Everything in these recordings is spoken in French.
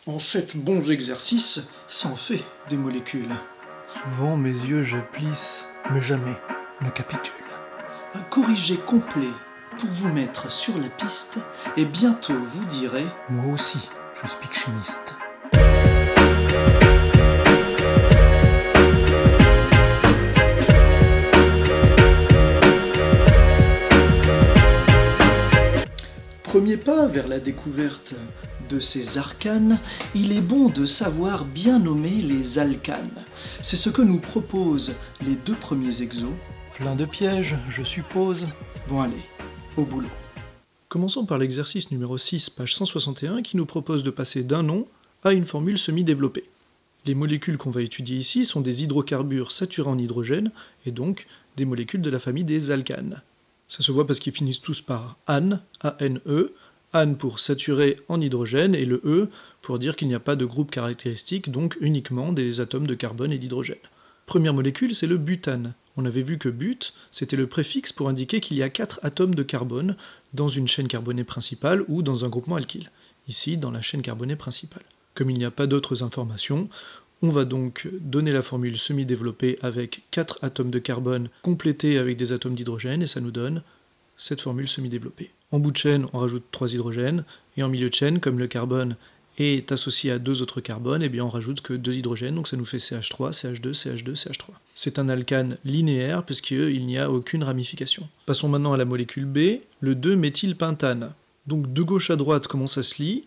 En 7 bons exercices, ça en fait des molécules. Souvent mes yeux jablissent, mais jamais ne capitulent. Un corrigé complet pour vous mettre sur la piste, et bientôt vous direz « Moi aussi, je suis chimiste ». Premier pas vers la découverte de ces arcanes, il est bon de savoir bien nommer les alcanes. C'est ce que nous proposent les 2 premiers exos. Plein de pièges, je suppose. Bon allez, au boulot. Commençons par l'exercice numéro 6, page 161, qui nous propose de passer d'un nom à une formule semi-développée. Les molécules qu'on va étudier ici sont des hydrocarbures saturés en hydrogène, et donc des molécules de la famille des alcanes. Ça se voit parce qu'ils finissent tous par ane, A-N-E, ane pour saturé en hydrogène, et le E pour dire qu'il n'y a pas de groupe caractéristique, donc uniquement des atomes de carbone et d'hydrogène. Première molécule, c'est le butane. On avait vu que but, c'était le préfixe pour indiquer qu'il y a 4 atomes de carbone dans une chaîne carbonée principale ou dans un groupement alkyle. Ici, dans la chaîne carbonée principale. Comme il n'y a pas d'autres informations, on va donc donner la formule semi-développée avec 4 atomes de carbone complétés avec des atomes d'hydrogène, et ça nous donne cette formule semi-développée. En bout de chaîne, on rajoute 3 hydrogènes, et en milieu de chaîne, comme le carbone est associé à 2 autres carbones, et bien on rajoute que 2 hydrogènes, donc ça nous fait CH3, CH2, CH2, CH3. C'est un alcane linéaire, puisqu'il n'y a aucune ramification. Passons maintenant à la molécule B, le 2-méthylpentane. Donc de gauche à droite, comment ça se lit ?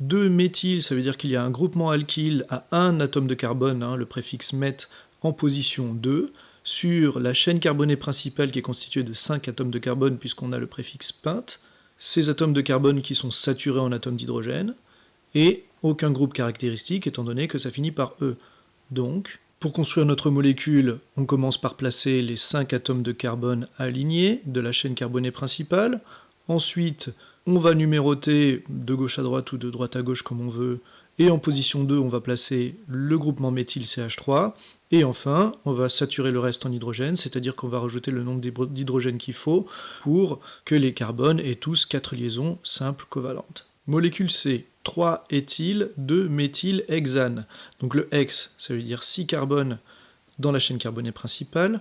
2-méthyl, ça veut dire qu'il y a un groupement alkyle à un atome de carbone, le préfixe meth, en position 2, sur la chaîne carbonée principale qui est constituée de 5 atomes de carbone, puisqu'on a le préfixe pent, ces atomes de carbone qui sont saturés en atomes d'hydrogène, et aucun groupe caractéristique, étant donné que ça finit par E. Donc, pour construire notre molécule, on commence par placer les 5 atomes de carbone alignés de la chaîne carbonée principale. Ensuite, on va numéroter de gauche à droite ou de droite à gauche comme on veut, et en position 2, on va placer le groupement méthyl CH3, et enfin, on va saturer le reste en hydrogène, c'est-à-dire qu'on va rajouter le nombre d'hydrogènes qu'il faut pour que les carbones aient tous 4 liaisons simples covalentes. Molécule C, 3-éthyl 2-méthylhexane. Donc le hex, ça veut dire 6 carbones dans la chaîne carbonée principale.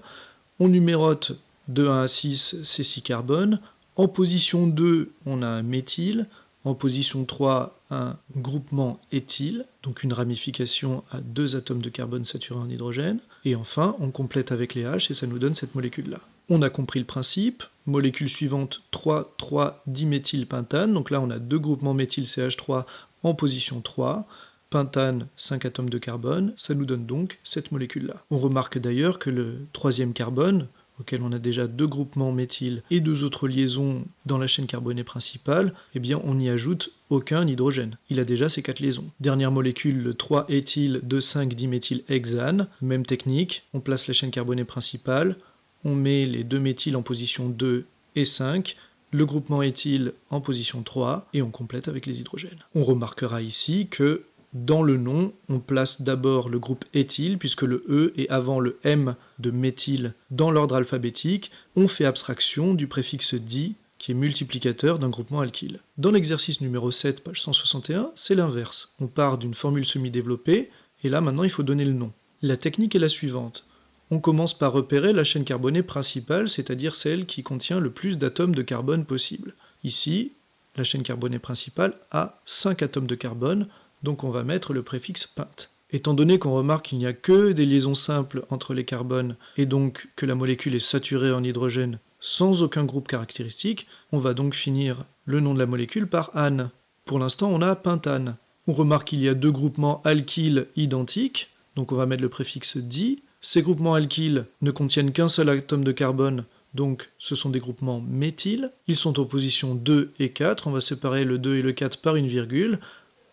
On numérote de 1 à 6, c'est 6 carbones. En position 2, on a un méthyle. En position 3, un groupement éthyle, donc une ramification à 2 atomes de carbone saturés en hydrogène. Et enfin, on complète avec les H et ça nous donne cette molécule-là. On a compris le principe. Molécule suivante, 3,3-diméthylpentane. Donc là, on a 2 groupements méthyl CH3 en position 3. Pentane, 5 atomes de carbone. Ça nous donne donc cette molécule-là. On remarque d'ailleurs que le 3e carbone, auquel on a déjà 2 groupements méthyl et 2 autres liaisons dans la chaîne carbonée principale, eh bien on n'y ajoute aucun hydrogène. Il a déjà ces 4 liaisons. Dernière molécule, le 3-éthyl 2,5-diméthylhexane. Même technique, on place la chaîne carbonée principale, on met les 2 méthyls en position 2 et 5, le groupement éthyle en position 3, et on complète avec les hydrogènes. On remarquera ici que dans le nom, on place d'abord le groupe éthyle, puisque le E est avant le M de méthyle dans l'ordre alphabétique. On fait abstraction du préfixe di, qui est multiplicateur d'un groupement alkyle. Dans l'exercice numéro 7, page 161, c'est l'inverse. On part d'une formule semi-développée, et là maintenant il faut donner le nom. La technique est la suivante. On commence par repérer la chaîne carbonée principale, c'est-à-dire celle qui contient le plus d'atomes de carbone possible. Ici, la chaîne carbonée principale a 5 atomes de carbone, donc on va mettre le préfixe pent. Étant donné qu'on remarque qu'il n'y a que des liaisons simples entre les carbones, et donc que la molécule est saturée en hydrogène sans aucun groupe caractéristique, on va donc finir le nom de la molécule par ane. Pour l'instant, on a pentane. On remarque qu'il y a 2 groupements alkyles identiques, donc on va mettre le préfixe di. Ces groupements alkyles ne contiennent qu'un seul atome de carbone, donc ce sont des groupements méthyl. Ils sont en position 2 et 4, on va séparer le 2 et le 4 par une virgule.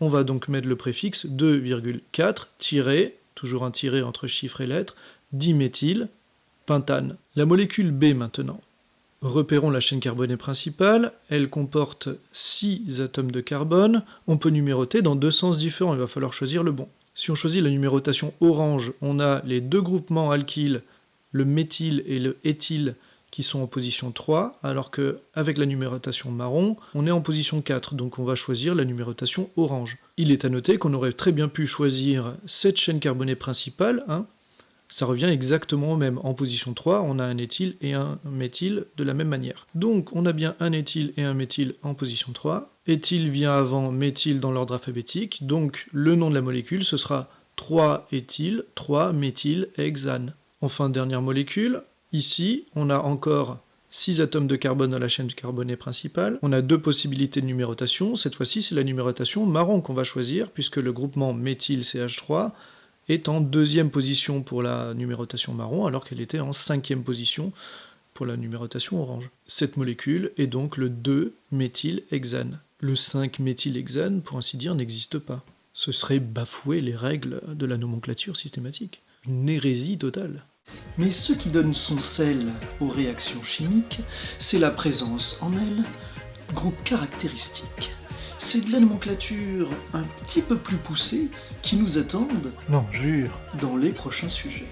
On va donc mettre le préfixe 2,4, tiré, toujours un tiré entre chiffres et lettres, diméthyl, pentane. La molécule B maintenant. Repérons la chaîne carbonée principale, elle comporte 6 atomes de carbone, on peut numéroter dans 2 sens différents, il va falloir choisir le bon. Si on choisit la numérotation orange, on a les 2 groupements alkyles, le méthyle et le éthyle, qui sont en position 3, alors qu'avec la numérotation marron, on est en position 4, donc on va choisir la numérotation orange. Il est à noter qu'on aurait très bien pu choisir cette chaîne carbonée principale, hein. Ça revient exactement au même. En position 3, on a un éthyle et un méthyle de la même manière. Donc on a bien un éthyle et un méthyle en position 3. Éthyle vient avant méthyle dans l'ordre alphabétique, donc le nom de la molécule, ce sera 3-éthyle, 3-méthylhexane. Enfin, dernière molécule, ici, on a encore 6 atomes de carbone dans la chaîne carbonée principale. On a 2 possibilités de numérotation. Cette fois-ci, c'est la numérotation marron qu'on va choisir, puisque le groupement méthyle-CH3 est en 2e position pour la numérotation marron, alors qu'elle était en 5e position pour la numérotation orange. Cette molécule est donc le 2-méthylhexane. Le 5-méthylhexane, pour ainsi dire, n'existe pas. Ce serait bafouer les règles de la nomenclature systématique. Une hérésie totale. Mais ce qui donne son sel aux réactions chimiques, c'est la présence en elles de groupes caractéristiques. C'est de la nomenclature un petit peu plus poussée qui nous attendent Non, jure. dans les prochains sujets.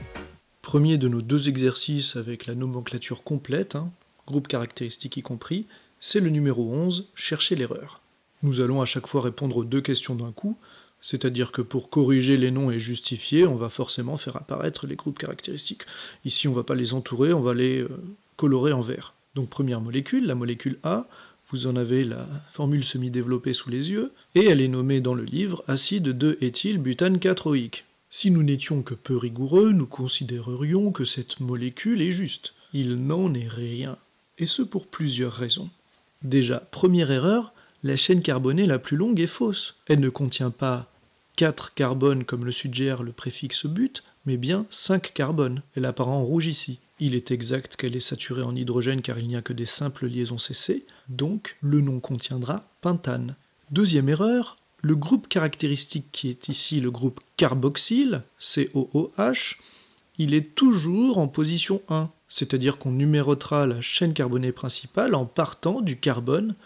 Premier de nos 2 exercices avec la nomenclature complète, hein, groupe caractéristique y compris, c'est le numéro 11, chercher l'erreur. Nous allons à chaque fois répondre aux 2 questions d'un coup, c'est-à-dire que pour corriger les noms et justifier, on va forcément faire apparaître les groupes caractéristiques. Ici, on ne va pas les entourer, on va les colorer en vert. Donc première molécule, la molécule A, vous en avez la formule semi-développée sous les yeux, et elle est nommée dans le livre acide 2-éthylbutane 4-OIC. Si nous n'étions que peu rigoureux, nous considérerions que cette molécule est juste. Il n'en est rien. Et ce pour plusieurs raisons. Déjà, première erreur, la chaîne carbonée la plus longue est fausse. Elle ne contient pas 4 carbones comme le suggère le préfixe but, mais bien 5 carbones. Elle apparaît en rouge ici. Il est exact qu'elle est saturée en hydrogène car il n'y a que des simples liaisons CC, donc le nom contiendra pentane. Deuxième erreur, le groupe caractéristique qui est ici le groupe carboxyle, COOH, il est toujours en position 1, c'est-à-dire qu'on numérotera la chaîne carbonée principale en partant du carbone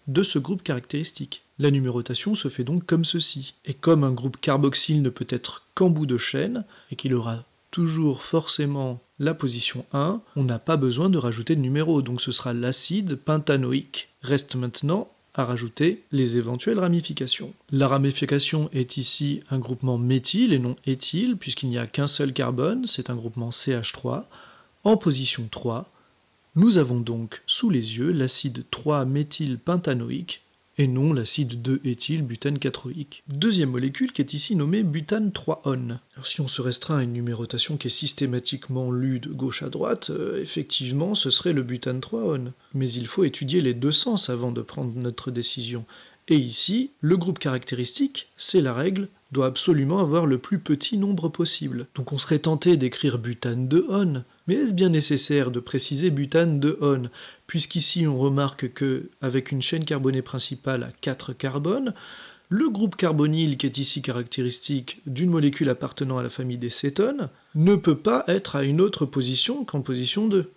de ce groupe caractéristique. La numérotation se fait donc comme ceci. Et comme un groupe carboxyle ne peut être qu'en bout de chaîne, et qu'il aura toujours forcément la position 1, on n'a pas besoin de rajouter de numéro, donc ce sera l'acide pentanoïque. Reste maintenant à rajouter les éventuelles ramifications. La ramification est ici un groupement méthyle et non éthyle, puisqu'il n'y a qu'un seul carbone, c'est un groupement CH3. En position 3, nous avons donc sous les yeux l'acide 3-méthylpentanoïque et non l'acide 2-éthylbutane 4-OIC. Deuxième molécule qui est ici nommée butane 3-on. Alors si on se restreint à une numérotation qui est systématiquement lue de gauche à droite, effectivement ce serait le butane 3-on. Mais il faut étudier les 2 sens avant de prendre notre décision. Et ici, le groupe caractéristique, c'est la règle, doit absolument avoir le plus petit nombre possible. Donc on serait tenté d'écrire butane 2-on, mais est-ce bien nécessaire de préciser butane 2-on, puisqu'ici on remarque que avec une chaîne carbonée principale à 4 carbones, le groupe carbonyle qui est ici caractéristique d'une molécule appartenant à la famille des cétones ne peut pas être à une autre position qu'en position 2.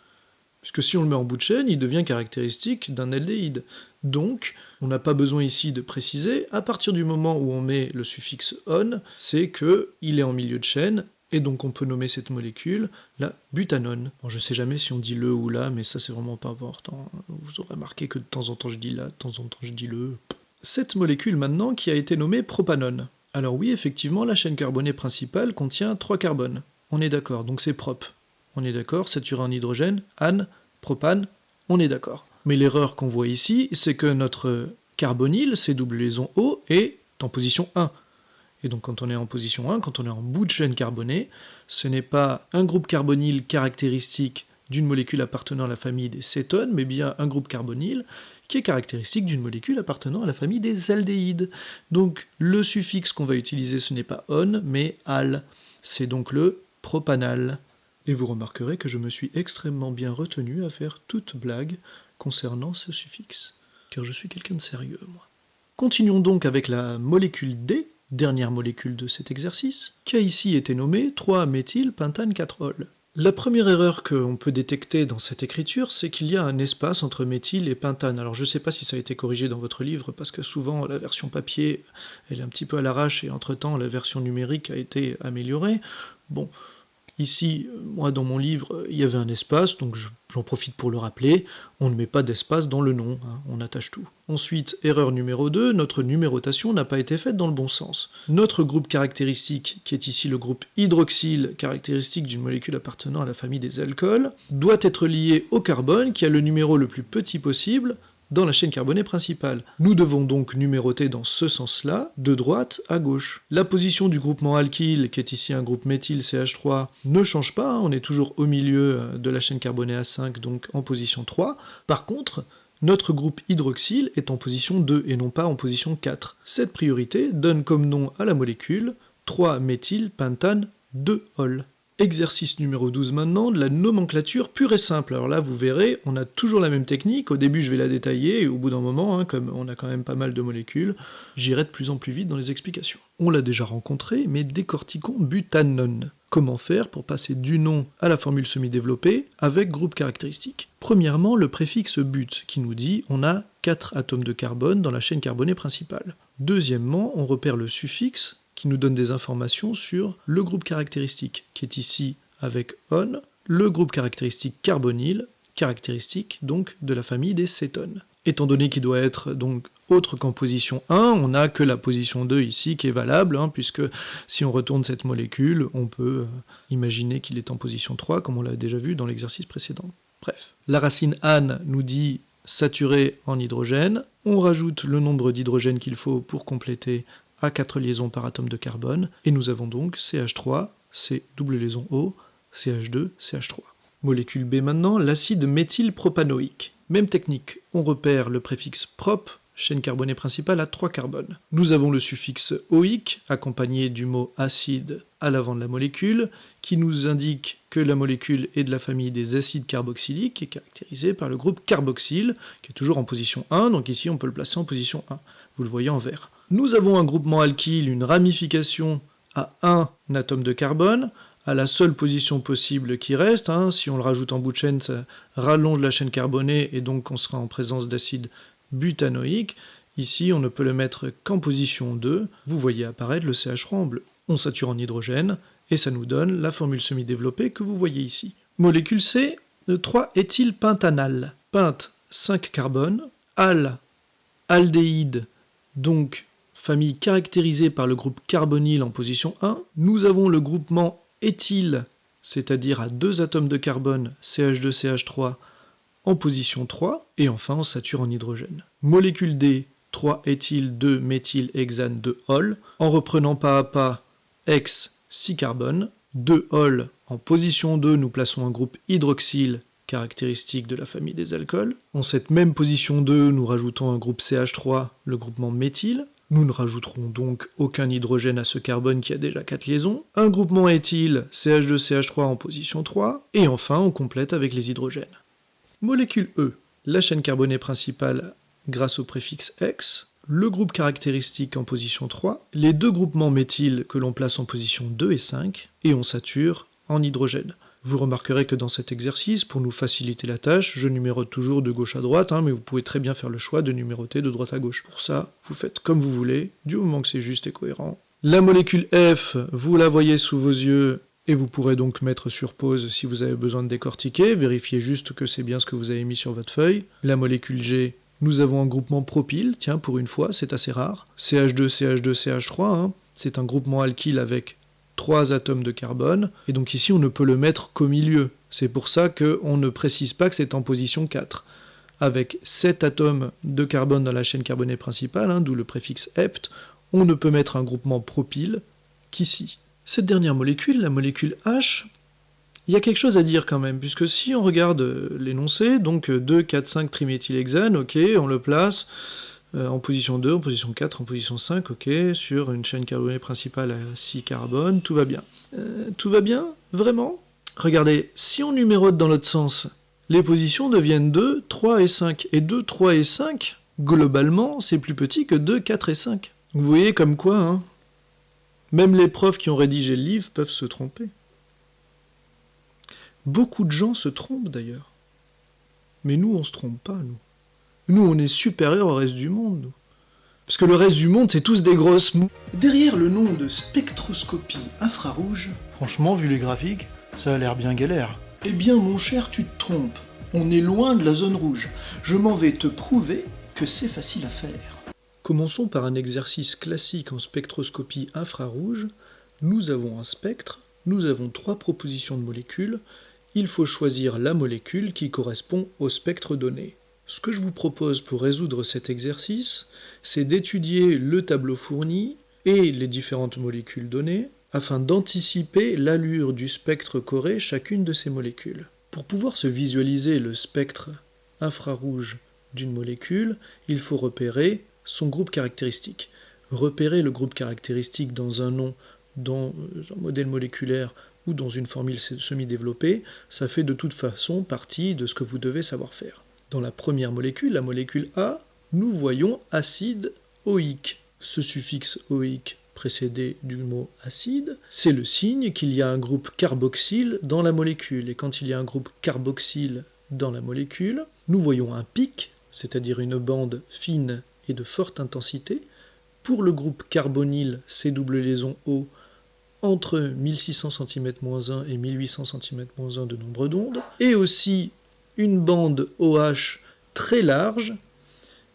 Puisque si on le met en bout de chaîne, il devient caractéristique d'un aldéhyde. Donc, on n'a pas besoin ici de préciser, à partir du moment où on met le suffixe on, c'est qu'il est en milieu de chaîne, et donc on peut nommer cette molécule la butanone. Bon, je sais jamais si on dit le ou la, mais ça c'est vraiment pas important. Vous aurez remarqué que de temps en temps je dis la, de temps en temps je dis le. Cette molécule maintenant qui a été nommée propanone. Alors oui, effectivement, la chaîne carbonée principale contient 3 carbones. On est d'accord, donc c'est prop. On est d'accord, saturé en hydrogène, ane, propane, on est d'accord. Mais l'erreur qu'on voit ici, c'est que notre carbonyle, c'est double liaison O, est en position 1. Et donc quand on est en position 1, quand on est en bout de chaîne carbonée, ce n'est pas un groupe carbonyle caractéristique d'une molécule appartenant à la famille des cétones, mais bien un groupe carbonyle qui est caractéristique d'une molécule appartenant à la famille des aldéhydes. Donc le suffixe qu'on va utiliser, ce n'est pas on, mais al. C'est donc le propanal. Et vous remarquerez que je me suis extrêmement bien retenu à faire toute blague concernant ce suffixe, car je suis quelqu'un de sérieux, moi. Continuons donc avec la molécule D, dernière molécule de cet exercice, qui a ici été nommée 3-méthylpentane 4-ol. La première erreur qu'on peut détecter dans cette écriture, c'est qu'il y a un espace entre méthyle et pentane. Alors je ne sais pas si ça a été corrigé dans votre livre, parce que souvent la version papier, elle est un petit peu à l'arrache, et entre-temps la version numérique a été améliorée. Bon, Ici, moi dans mon livre, il y avait un espace, donc j'en profite pour le rappeler, on ne met pas d'espace dans le nom, hein, on attache tout. Ensuite, erreur numéro 2, notre numérotation n'a pas été faite dans le bon sens. Notre groupe caractéristique, qui est ici le groupe hydroxyle, caractéristique d'une molécule appartenant à la famille des alcools, doit être lié au carbone qui a le numéro le plus petit possible, dans la chaîne carbonée principale. Nous devons donc numéroter dans ce sens-là, de droite à gauche. La position du groupement alkyle, qui est ici un groupe méthyle CH3, ne change pas, hein, on est toujours au milieu de la chaîne carbonée A5, donc en position 3. Par contre, notre groupe hydroxyle est en position 2 et non pas en position 4. Cette priorité donne comme nom à la molécule 3-méthylpentane 2-ol. Exercice numéro 12 maintenant, de la nomenclature pure et simple. Alors là, vous verrez, on a toujours la même technique. Au début, je vais la détailler, et au bout d'un moment, hein, comme on a quand même pas mal de molécules, j'irai de plus en plus vite dans les explications. On l'a déjà rencontré, mais décortiquons butanone. Comment faire pour passer du nom à la formule semi-développée avec groupe caractéristique? Premièrement, le préfixe but, qui nous dit on a 4 atomes de carbone dans la chaîne carbonée principale. Deuxièmement, on repère le suffixe, qui nous donne des informations sur le groupe caractéristique, qui est ici avec on, le groupe caractéristique carbonyle, caractéristique donc de la famille des cétones. Étant donné qu'il doit être donc autre qu'en position 1, on n'a que la position 2 ici qui est valable, hein, puisque si on retourne cette molécule, on peut imaginer qu'il est en position 3, comme on l'a déjà vu dans l'exercice précédent. Bref, la racine An nous dit saturé en hydrogène, on rajoute le nombre d'hydrogènes qu'il faut pour compléter à 4 liaisons par atome de carbone, et nous avons donc CH3, C double liaison O, CH2, CH3. Molécule B maintenant, l'acide méthylpropanoïque. Même technique, on repère le préfixe prop, chaîne carbonée principale à 3 carbones. Nous avons le suffixe oïque, accompagné du mot acide à l'avant de la molécule, qui nous indique que la molécule est de la famille des acides carboxyliques, et caractérisée par le groupe carboxyle, qui est toujours en position 1, donc ici on peut le placer en position 1. Vous le voyez en vert. Nous avons un groupement alkyle, une ramification à un atome de carbone, à la seule position possible qui reste. Hein. Si on le rajoute en bout de chaîne, ça rallonge la chaîne carbonée et donc on sera en présence d'acide butanoïque. Ici, on ne peut le mettre qu'en position 2. Vous voyez apparaître le CH3 en bleu. On sature en hydrogène et ça nous donne la formule semi-développée que vous voyez ici. Molécule C, 3-éthylpentanal. Pente, 5 carbones. Al, aldéhyde, donc famille caractérisée par le groupe carbonyle en position 1. Nous avons le groupement éthyle, c'est-à-dire à 2 atomes de carbone, CH2CH3, en position 3. Et enfin, on sature en hydrogène. Molécule D, 3-éthyl-2-méthylhexane 2-ol. En reprenant pas à pas, X, 6 carbones. 2-ol, en position 2, nous plaçons un groupe hydroxyle, caractéristique de la famille des alcools. En cette même position 2, nous rajoutons un groupe CH3, le groupement méthyle. Nous ne rajouterons donc aucun hydrogène à ce carbone qui a déjà 4 liaisons. Un groupement éthyle, CH2CH3 en position 3. Et enfin, on complète avec les hydrogènes. Molécule E, la chaîne carbonée principale grâce au préfixe X. Le groupe caractéristique en position 3. Les 2 groupements méthyles que l'on place en position 2 et 5. Et on sature en hydrogène. Vous remarquerez que dans cet exercice, pour nous faciliter la tâche, je numérote toujours de gauche à droite, mais vous pouvez très bien faire le choix de numéroter de droite à gauche. Pour ça, vous faites comme vous voulez, du moment que c'est juste et cohérent. La molécule F, vous la voyez sous vos yeux, et vous pourrez donc mettre sur pause si vous avez besoin de décortiquer, vérifiez juste que c'est bien ce que vous avez mis sur votre feuille. La molécule G, nous avons un groupement propyle, tiens, pour une fois, c'est assez rare. CH2, CH2, CH3, c'est un groupement alkyle avec 3 atomes de carbone, et donc ici on ne peut le mettre qu'au milieu. C'est pour ça qu'on ne précise pas que c'est en position 4. Avec 7 atomes de carbone dans la chaîne carbonée principale, d'où le préfixe hept, on ne peut mettre un groupement propyle qu'ici. Cette dernière molécule, la molécule H, il y a quelque chose à dire quand même, puisque si on regarde l'énoncé, donc 2, 4, 5 triméthylhexane, ok, on le place en position 2, en position 4, en position 5, ok, sur une chaîne carbonée principale à 6 carbones, tout va bien. Tout va bien? Vraiment? Regardez, si on numérote dans l'autre sens, les positions deviennent 2, 3 et 5. Et 2, 3 et 5, globalement, c'est plus petit que 2, 4 et 5. Vous voyez comme quoi, même les profs qui ont rédigé le livre peuvent se tromper. Beaucoup de gens se trompent d'ailleurs. Mais nous, on se trompe pas, nous. Nous, on est supérieurs au reste du monde, nous. Parce que le reste du monde, c'est tous des grosses mous. Derrière le nom de spectroscopie infrarouge, franchement, vu les graphiques, Ça a l'air bien galère. Eh bien mon cher, tu te trompes. On est loin de la zone rouge. Je m'en vais te prouver que c'est facile à faire. Commençons par un exercice classique en spectroscopie infrarouge. Nous avons un spectre, nous avons 3 propositions de molécules. Il faut choisir la molécule qui correspond au spectre donné. Ce que je vous propose pour résoudre cet exercice, c'est d'étudier le tableau fourni et les différentes molécules données afin d'anticiper l'allure du spectre qu'aurait chacune de ces molécules. Pour pouvoir se visualiser le spectre infrarouge d'une molécule, il faut repérer son groupe caractéristique. Repérer le groupe caractéristique dans un nom, dans un modèle moléculaire ou dans une formule semi-développée, ça fait de toute façon partie de ce que vous devez savoir faire. Dans la première molécule, la molécule A, nous voyons acide oïque. Ce suffixe oïque précédé du mot acide, c'est le signe qu'il y a un groupe carboxyle dans la molécule. Et quand il y a un groupe carboxyle dans la molécule, nous voyons un pic, c'est-à-dire une bande fine et de forte intensité. Pour le groupe carbonyle, C double liaison O, entre 1600 cm-1 et 1800 cm-1 de nombre d'ondes, et aussi une bande OH très large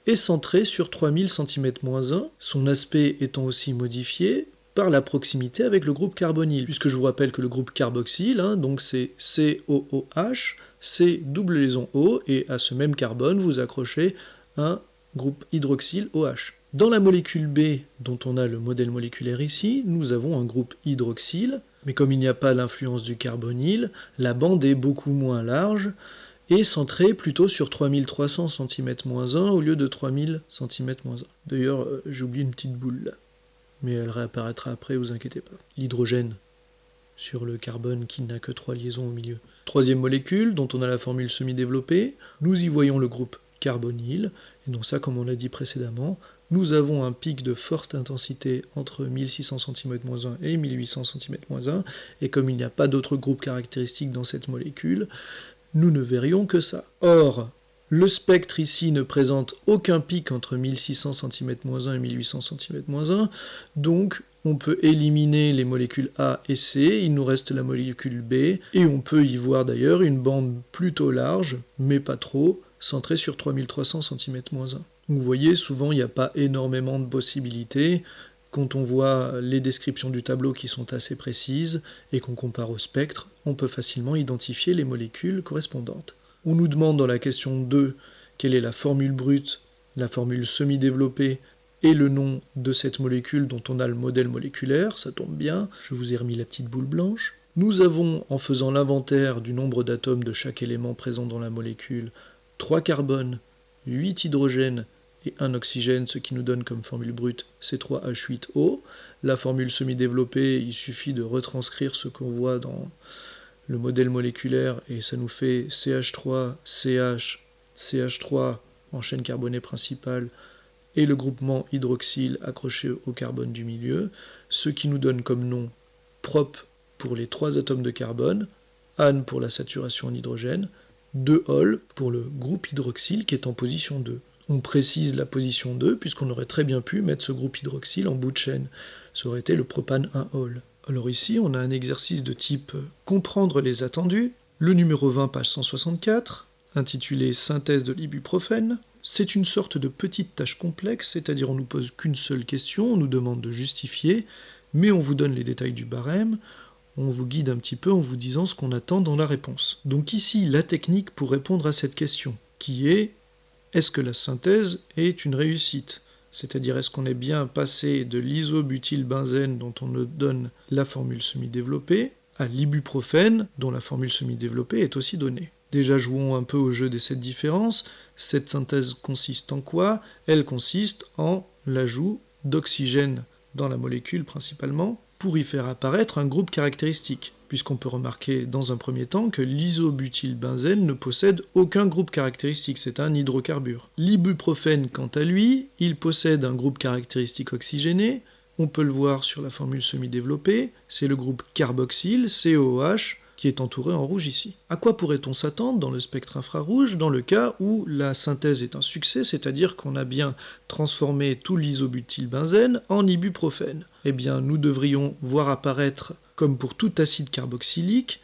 et centrée sur 3000 cm-1, son aspect étant aussi modifié par la proximité avec le groupe carbonyle, puisque je vous rappelle que le groupe carboxyle, donc c'est COOH, C double liaison O, et à ce même carbone, vous accrochez un groupe hydroxyle OH. Dans la molécule B, dont on a le modèle moléculaire ici, nous avons un groupe hydroxyle, mais comme il n'y a pas l'influence du carbonyle, la bande est beaucoup moins large et centrée plutôt sur 3300 cm-1 au lieu de 3000 cm-1. D'ailleurs, j'oublie une petite boule là, mais elle réapparaîtra après, vous inquiétez pas. L'hydrogène sur le carbone qui n'a que 3 liaisons au milieu. Troisième molécule, dont on a la formule semi-développée, nous y voyons le groupe carbonyle, et donc ça, comme on l'a dit précédemment, nous avons un pic de forte intensité entre 1600 cm-1 et 1800 cm-1, et comme il n'y a pas d'autres groupes caractéristiques dans cette molécule, nous ne verrions que ça. Or, le spectre ici ne présente aucun pic entre 1600 cm-1 et 1800 cm-1, donc on peut éliminer les molécules A et C, il nous reste la molécule B, et on peut y voir d'ailleurs une bande plutôt large, mais pas trop, centrée sur 3300 cm-1. Vous voyez, souvent il n'y a pas énormément de possibilités. Quand on voit les descriptions du tableau qui sont assez précises et qu'on compare au spectre, on peut facilement identifier les molécules correspondantes. On nous demande dans la question 2 quelle est la formule brute, la formule semi-développée et le nom de cette molécule dont on a le modèle moléculaire, ça tombe bien, je vous ai remis la petite boule blanche. Nous avons, en faisant l'inventaire du nombre d'atomes de chaque élément présent dans la molécule, 3 carbones, 8 hydrogènes et 1 oxygène, ce qui nous donne comme formule brute C3H8O. La formule semi-développée, il suffit de retranscrire ce qu'on voit dans le modèle moléculaire et ça nous fait CH3, CH, CH3 en chaîne carbonée principale et le groupement hydroxyle accroché au carbone du milieu, ce qui nous donne comme nom prop pour les 3 atomes de carbone, AN pour la saturation en hydrogène, 2-ol pour le groupe hydroxyle qui est en position 2. On précise la position 2 puisqu'on aurait très bien pu mettre ce groupe hydroxyle en bout de chaîne. Ça aurait été le propane 1-ol. Alors ici, on a un exercice de type comprendre les attendus. Le numéro 20, page 164, intitulé synthèse de l'ibuprofène. C'est une sorte de petite tâche complexe, c'est-à-dire on ne nous pose qu'une seule question, on nous demande de justifier, mais on vous donne les détails du barème, on vous guide un petit peu en vous disant ce qu'on attend dans la réponse. Donc ici, la technique pour répondre à cette question, qui est est-ce que la synthèse est une réussite ? C'est-à-dire est-ce qu'on est bien passé de l'isobutylbenzène dont on nous donne la formule semi-développée à l'ibuprofène dont la formule semi-développée est aussi donnée. Déjà jouons un peu au jeu des 7 différences. Cette synthèse consiste en quoi ? Elle consiste en l'ajout d'oxygène dans la molécule principalement pour y faire apparaître un groupe caractéristique, puisqu'on peut remarquer dans un premier temps que l'isobutylbenzène ne possède aucun groupe caractéristique, c'est un hydrocarbure. L'ibuprofène, quant à lui, il possède un groupe caractéristique oxygéné, on peut le voir sur la formule semi-développée, c'est le groupe carboxyle, COOH, qui est entouré en rouge ici. À quoi pourrait-on s'attendre dans le spectre infrarouge dans le cas où la synthèse est un succès, c'est-à-dire qu'on a bien transformé tout l'isobutylbenzène en ibuprofène ? Eh bien, nous devrions voir apparaître, comme pour tout acide carboxylique,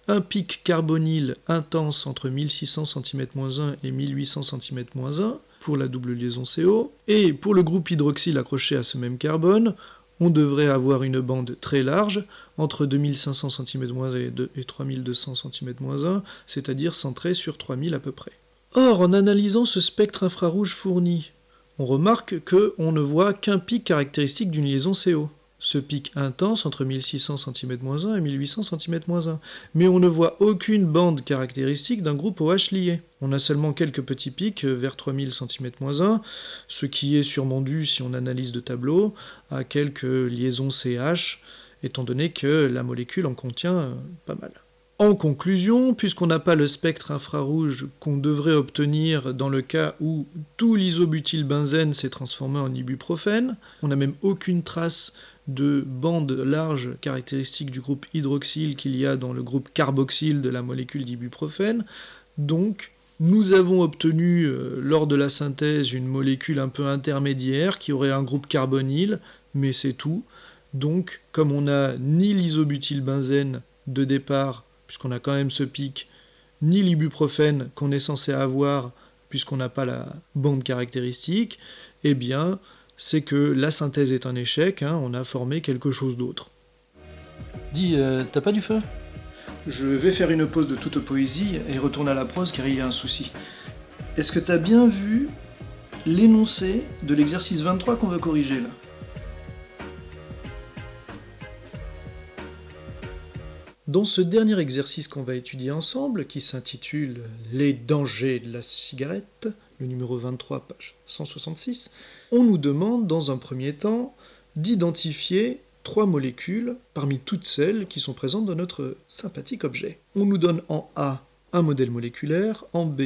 un pic carbonyle intense entre 1600 cm-1 et 1800 cm-1 pour la double liaison CO, et pour le groupe hydroxyle accroché à ce même carbone, on devrait avoir une bande très large, entre 2500 cm-1 et 3200 cm-1, c'est-à-dire centrée sur 3000 à peu près. Or, en analysant ce spectre infrarouge fourni, on remarque qu'on ne voit qu'un pic caractéristique d'une liaison CO. Ce pic intense entre 1600 cm-1 et 1800 cm-1. Mais on ne voit aucune bande caractéristique d'un groupe OH lié. On a seulement quelques petits pics vers 3000 cm-1, ce qui est sûrement dû, si on analyse de tableau, à quelques liaisons CH, étant donné que la molécule en contient pas mal. En conclusion, puisqu'on n'a pas le spectre infrarouge qu'on devrait obtenir dans le cas où tout l'isobutylbenzène s'est transformé en ibuprofène, on n'a même aucune trace de bande large caractéristique du groupe hydroxyle qu'il y a dans le groupe carboxyle de la molécule d'ibuprofène. Donc, nous avons obtenu lors de la synthèse une molécule un peu intermédiaire qui aurait un groupe carbonyle, mais c'est tout. Donc, comme on n'a ni l'isobutylbenzène de départ, puisqu'on a quand même ce pic, ni l'ibuprofène qu'on est censé avoir, puisqu'on n'a pas la bande caractéristique, eh bien, c'est que la synthèse est un échec, on a formé quelque chose d'autre. Dis, t'as pas du feu ? Je vais faire une pause de toute poésie et retourner à la prose car il y a un souci. Est-ce que t'as bien vu l'énoncé de l'exercice 23 qu'on va corriger là ? Dans ce dernier exercice qu'on va étudier ensemble, qui s'intitule « Les dangers de la cigarette », le numéro 23, page 166, on nous demande dans un premier temps d'identifier 3 molécules parmi toutes celles qui sont présentes dans notre sympathique objet. On nous donne en A un modèle moléculaire, en B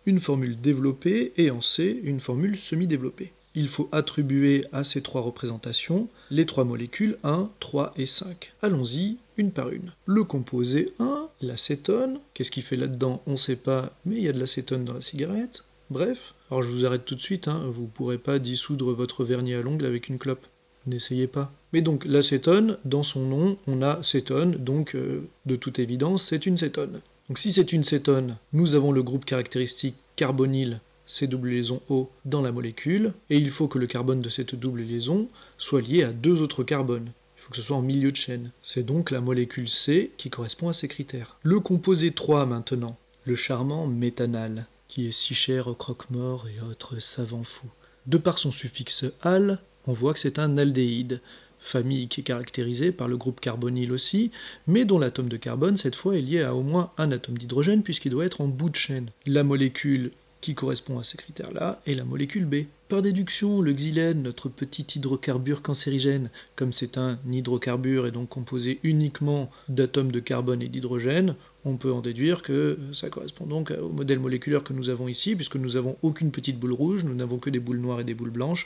une formule développée et en C une formule semi-développée. Il faut attribuer à ces 3 représentations les 3 molécules 1, 3 et 5. Allons-y, une par une. Le composé 1, l'acétone. Qu'est-ce qu'il fait là-dedans ? On ne sait pas, mais il y a de l'acétone dans la cigarette. Bref, alors je vous arrête tout de suite, vous ne pourrez pas dissoudre votre vernis à l'ongle avec une clope. N'essayez pas. Mais donc l'acétone, dans son nom, on a cétone, donc de toute évidence, c'est une cétone. Donc si c'est une cétone, nous avons le groupe caractéristique carbonyle, C double liaison O, dans la molécule, et il faut que le carbone de cette double liaison soit lié à 2 autres carbones. Il faut que ce soit en milieu de chaîne. C'est donc la molécule C qui correspond à ces critères. Le composé 3 maintenant, le charmant méthanal, qui est si cher aux croque-morts et autres savants fous. De par son suffixe -al, on voit que c'est un aldéhyde, famille qui est caractérisée par le groupe carbonyle aussi, mais dont l'atome de carbone, cette fois, est lié à au moins un atome d'hydrogène, puisqu'il doit être en bout de chaîne. La molécule qui correspond à ces critères-là est la molécule B. Par déduction, le xylène, notre petit hydrocarbure cancérigène, comme c'est un hydrocarbure et donc composé uniquement d'atomes de carbone et d'hydrogène, on peut en déduire que ça correspond donc au modèle moléculaire que nous avons ici, puisque nous n'avons aucune petite boule rouge, nous n'avons que des boules noires et des boules blanches,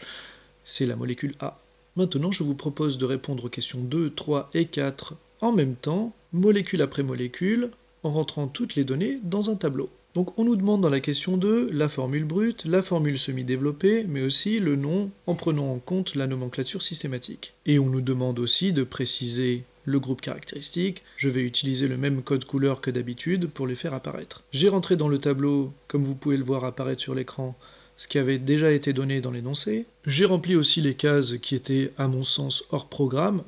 c'est la molécule A. Maintenant, je vous propose de répondre aux questions 2, 3 et 4 en même temps, molécule après molécule, en rentrant toutes les données dans un tableau. Donc on nous demande dans la question 2 la formule brute, la formule semi-développée, mais aussi le nom en prenant en compte la nomenclature systématique. Et on nous demande aussi de préciser le groupe caractéristique. Je vais utiliser le même code couleur que d'habitude pour les faire apparaître. J'ai rentré dans le tableau, comme vous pouvez le voir apparaître sur l'écran, ce qui avait déjà été donné dans l'énoncé. J'ai rempli aussi les cases qui étaient, à mon sens, hors programme.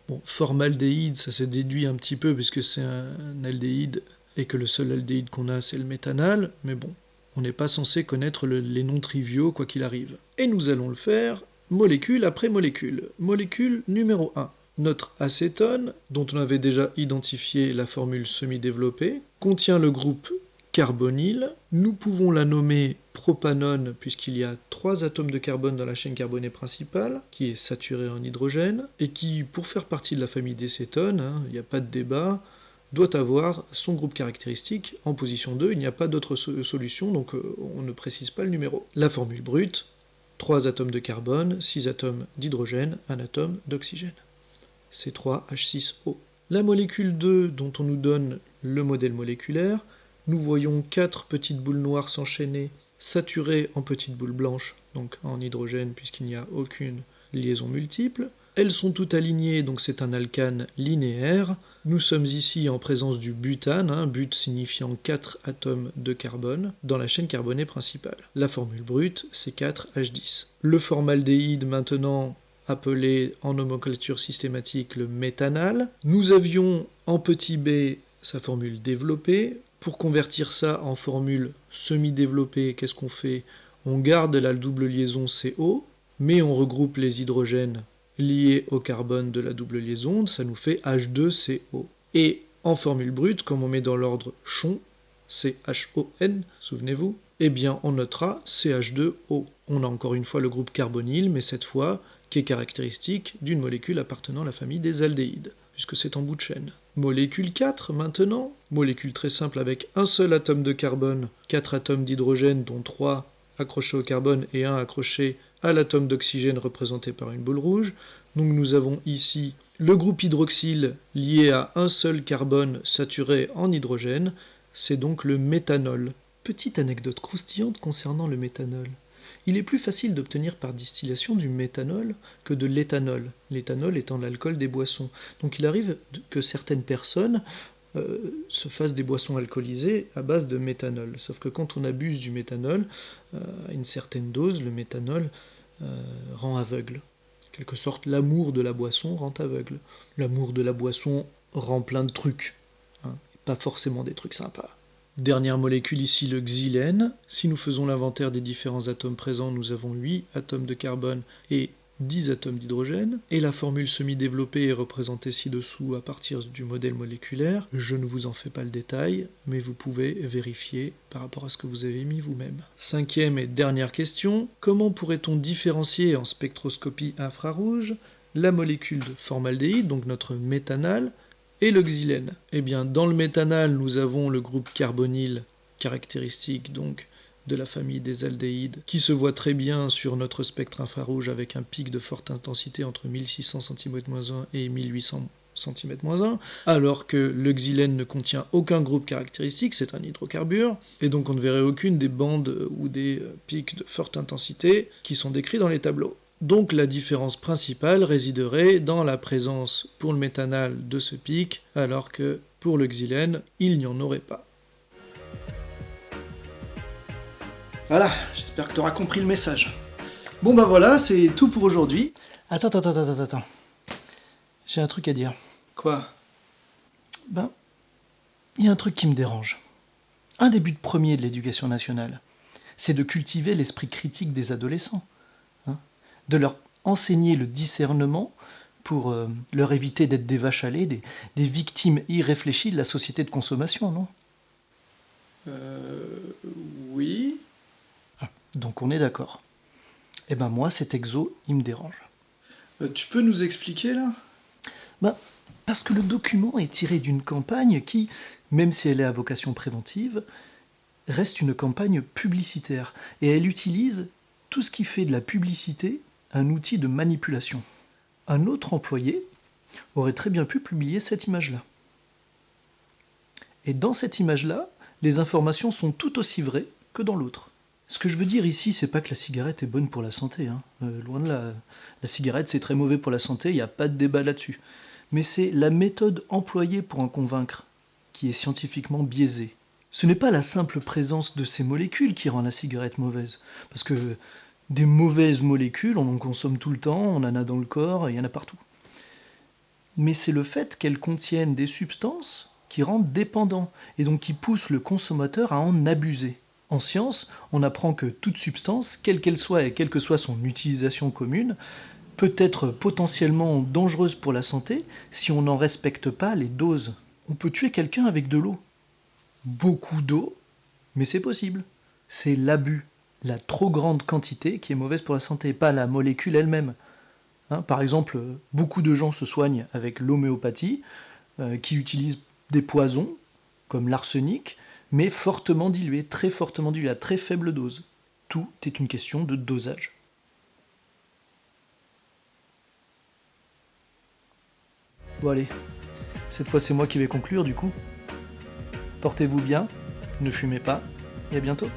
Bon, formaldéhyde, ça se déduit un petit peu puisque c'est un aldéhyde et que le seul aldéhyde qu'on a, c'est le méthanal, mais bon, on n'est pas censé connaître les noms triviaux quoi qu'il arrive. Et nous allons le faire molécule après molécule. Molécule numéro 1. Notre acétone, dont on avait déjà identifié la formule semi-développée, contient le groupe carbonyle. Nous pouvons la nommer propanone puisqu'il y a 3 atomes de carbone dans la chaîne carbonée principale, qui est saturée en hydrogène, et qui, pour faire partie de la famille des cétones, il n'y a pas de débat, doit avoir son groupe caractéristique en position 2, il n'y a pas d'autre solution, donc on ne précise pas le numéro. La formule brute, 3 atomes de carbone, 6 atomes d'hydrogène, 1 atome d'oxygène. C3H6O. La molécule 2, dont on nous donne le modèle moléculaire, nous voyons 4 petites boules noires s'enchaîner, saturées en petites boules blanches, donc en hydrogène puisqu'il n'y a aucune liaison multiple. Elles sont toutes alignées, donc c'est un alcane linéaire, Nous sommes ici en présence du butane, but signifiant 4 atomes de carbone, dans la chaîne carbonée principale. La formule brute, c'est 4H10. Le formaldéhyde maintenant, appelé en nomenclature systématique le méthanal. Nous avions en petit b sa formule développée. Pour convertir ça en formule semi-développée, qu'est-ce qu'on fait? On garde la double liaison CO, mais on regroupe les hydrogènes liés au carbone de la double liaison, ça nous fait H2CO. Et en formule brute, comme on met dans l'ordre CHON, C-H-O-N, souvenez-vous, eh bien on notera CH2O. On a encore une fois le groupe carbonyle, mais cette fois qui est caractéristique d'une molécule appartenant à la famille des aldéhydes, puisque c'est en bout de chaîne. Molécule 4 maintenant, molécule très simple avec un seul atome de carbone, 4 atomes d'hydrogène dont 3 accrochés au carbone et 1 accroché à l'atome d'oxygène représenté par une boule rouge. Donc nous avons ici le groupe hydroxyle lié à un seul carbone saturé en hydrogène, c'est donc le méthanol. Petite anecdote croustillante concernant le méthanol. Il est plus facile d'obtenir par distillation du méthanol que de l'éthanol, l'éthanol étant l'alcool des boissons. Donc il arrive que certaines personnes se fassent des boissons alcoolisées à base de méthanol. Sauf que quand on abuse du méthanol, à une certaine dose, le méthanol rend aveugle. En quelque sorte, l'amour de la boisson rend aveugle. L'amour de la boisson rend plein de trucs, pas forcément des trucs sympas. Dernière molécule ici, le xylène. Si nous faisons l'inventaire des différents atomes présents, nous avons 8 atomes de carbone et 10 atomes d'hydrogène. Et la formule semi-développée est représentée ci-dessous à partir du modèle moléculaire. Je ne vous en fais pas le détail, mais vous pouvez vérifier par rapport à ce que vous avez mis vous-même. Cinquième et dernière question. Comment pourrait-on différencier en spectroscopie infrarouge la molécule de formaldéhyde, donc notre méthanal, et le xylène? Eh bien, dans le méthanal, nous avons le groupe carbonyle, caractéristique donc de la famille des aldéhydes, qui se voit très bien sur notre spectre infrarouge avec un pic de forte intensité entre 1600 cm-1 et 1800 cm-1, alors que le xylène ne contient aucun groupe caractéristique, c'est un hydrocarbure, et donc on ne verrait aucune des bandes ou des pics de forte intensité qui sont décrits dans les tableaux. Donc la différence principale résiderait dans la présence pour le méthanal de ce pic, alors que pour le xylène, il n'y en aurait pas. Voilà, j'espère que tu auras compris le message. Bon bah voilà, c'est tout pour aujourd'hui. Attends. J'ai un truc à dire. Quoi? Il y a un truc qui me dérange. Un des buts premiers de l'éducation nationale, c'est de cultiver l'esprit critique des adolescents. De leur enseigner le discernement pour leur éviter d'être des vaches à lait, des victimes irréfléchies de la société de consommation, non? Oui. Donc on est d'accord. Eh ben moi, cet exo, il me dérange. Tu peux nous expliquer là? Parce que le document est tiré d'une campagne qui, même si elle est à vocation préventive, reste une campagne publicitaire. Et elle utilise tout ce qui fait de la publicité un outil de manipulation. Un autre employé aurait très bien pu publier cette image-là. Et dans cette image-là, les informations sont tout aussi vraies que dans l'autre. Ce que je veux dire ici, c'est pas que la cigarette est bonne pour la santé. Loin de là. La cigarette, c'est très mauvais pour la santé, il n'y a pas de débat là-dessus. Mais c'est la méthode employée pour en convaincre qui est scientifiquement biaisée. Ce n'est pas la simple présence de ces molécules qui rend la cigarette mauvaise. Parce que des mauvaises molécules, on en consomme tout le temps, on en a dans le corps, il y en a partout. Mais c'est le fait qu'elles contiennent des substances qui rendent dépendant, et donc qui poussent le consommateur à en abuser. En science, on apprend que toute substance, quelle qu'elle soit et quelle que soit son utilisation commune, peut être potentiellement dangereuse pour la santé si on n'en respecte pas les doses. On peut tuer quelqu'un avec de l'eau. Beaucoup d'eau, mais c'est possible. C'est l'abus, la trop grande quantité qui est mauvaise pour la santé, pas la molécule elle-même. Par exemple, beaucoup de gens se soignent avec l'homéopathie, qui utilisent des poisons, comme l'arsenic, mais fortement dilués, très fortement dilués, à très faible dose. Tout est une question de dosage. Bon allez, cette fois c'est moi qui vais conclure du coup. Portez-vous bien, ne fumez pas, et à bientôt.